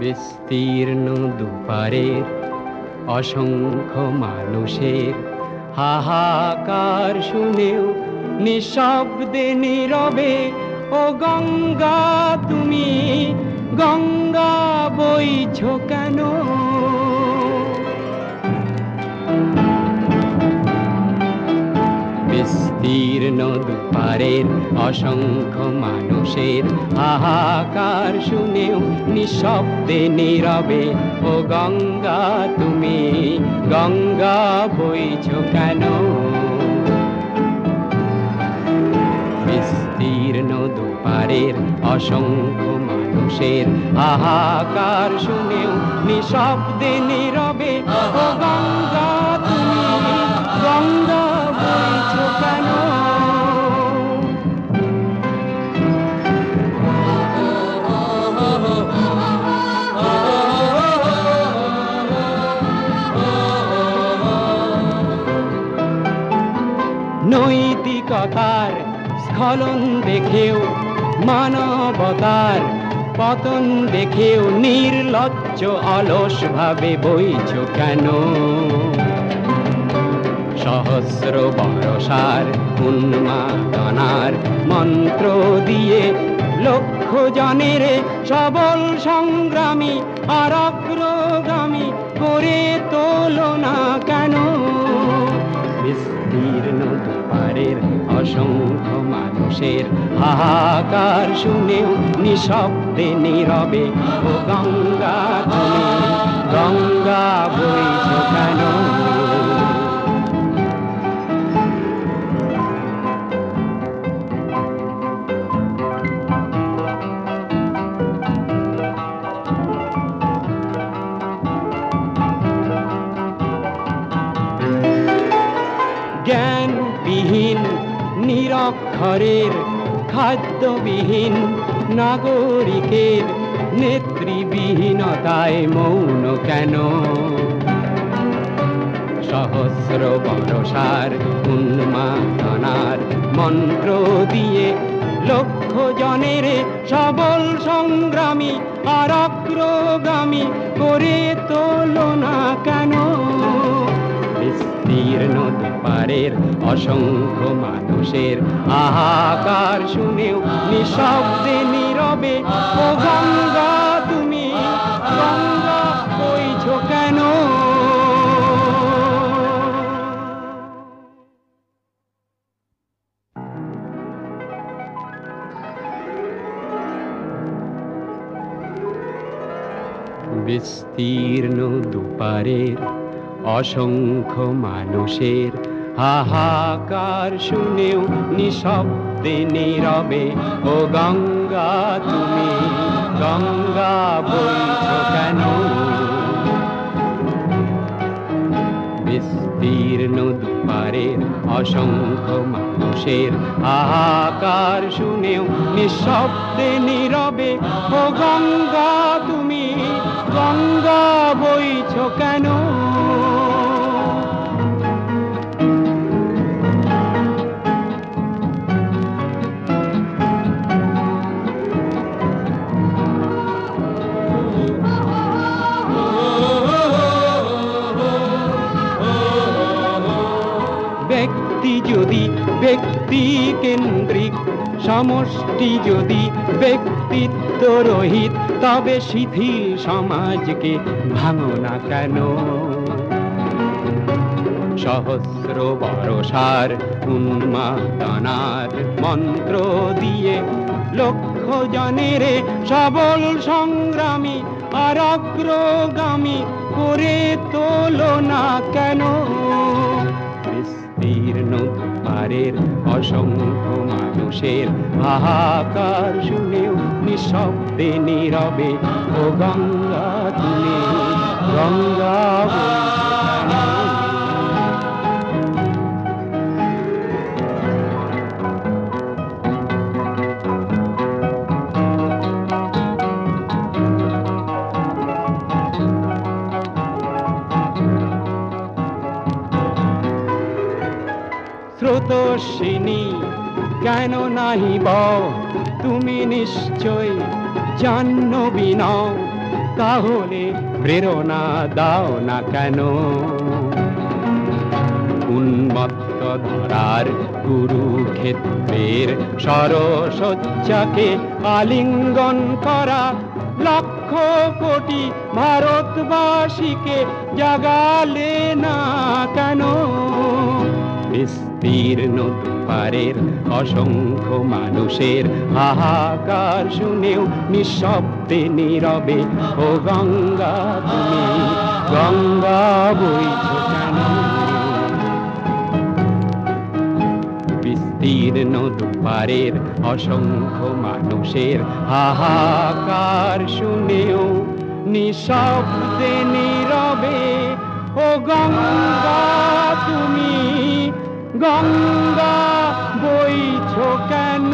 বিস্তীর্ণ দুপারের অসংখ্য মানুষের হাহাকার শুনেও নিঃশব্দে নীরবে ও গঙ্গা তুমি গঙ্গা বইছো কেন? বিস্তীর্ণ দুপারের অসংখ্য মানুষের হাহাকার শুনেও নিঃশব্দে নীরবে ও গঙ্গা তুমি গঙ্গা বইছো কেন? বিস্তীর্ণ দুপারের অসংখ্য মানুষের হাহাকার শুনেও নিঃশব্দে নীরবে ও গঙ্গা তুমি গঙ্গা বইছো কেন? নৈতিকতার স্খলন দেখেও মানবতার পতন দেখেও নির্লজ্জ অলস ভাবে বইছো কেন? সহস্র বরষার উন্মাদনার মন্ত্র দিয়ে লক্ষ জনের সবল সংগ্রামী আর অগ্রগামী করে তোলো না কেন? বিস্তীর্ণ দুপারের অসংখ্য মানুষের হাহাকার শুনেও নিঃশব্দে নীরবে ও গঙ্গা তুমি গঙ্গা বইছো কেন? জ্ঞানবিহীন নিরক্ষরের খাদ্যবিহীন নাগরিকের নেতৃবিহীনতায় মৌন কেন? সহস্র বরষার উন্মাদনার মন্ত্র দিয়ে লক্ষ জনের সবল সংগ্রামী আর অগ্রগামী করে তোলো না কেন? বিস্তীর্ণ দুপারের অসংখ্য মানুষের হাহাকার শুনেও নিঃশব্দে নীরবে ও গঙ্গা তুমি গঙ্গা বইছো কেন? বিস্তীর্ণ দুপারের অসংখ্য মানুষের হাহাকার শুনেও নিঃশব্দে নীরবে ও গঙ্গা তুমি গঙ্গা বইছো কেন? বিস্তীর্ণ দুপারের অসংখ্য মানুষের হাহাকার শুনেও নিঃশব্দে নীরবে ও গঙ্গা তুমি গঙ্গা বইছো কেন? ব্যক্তি যদি ব্যক্তি কেন্দ্রিক সমষ্টি যদি ব্যক্তিত্ব রহিত তবে শিথিল সমাজকে ভাঙো না কেন? সহস্র বরষার উন্মাদনার মন্ত্র দিয়ে লক্ষ জনের সবল সংগ্রামী আর অগ্রগামী করে তোলো না কেন? বিস্তীর্ণ দুপারের অসংখ্য মানুষের হাহাকার শুনেও নিঃশব্দে নীরবে ও গঙ্গা তুমি গঙ্গা স্রোতস্বিনী কেন নাহি বও তুমি নিশ্চয় জাহ্নবী নও তাহলে প্রেরণা দাও না কেন? উন্মত্ত ধারার কুরুক্ষেত্রের সরসজ্জাকে আলিঙ্গন করা লক্ষ কোটি ভারতবাসীকে জাগালে না কেন? বিস্তীর্ণ দুপারের অসংখ্য মানুষের হাহাকার শুনেও নিঃশব্দে নীরবে ও গঙ্গা তুমি গঙ্গা বইছ কেন? বিস্তীর্ণ দুপারের অসংখ্য মানুষের হাহাকার শুনেও নিঃশব্দে নীরবে ও গঙ্গা তুমি গঙ্গা বইছ কেন?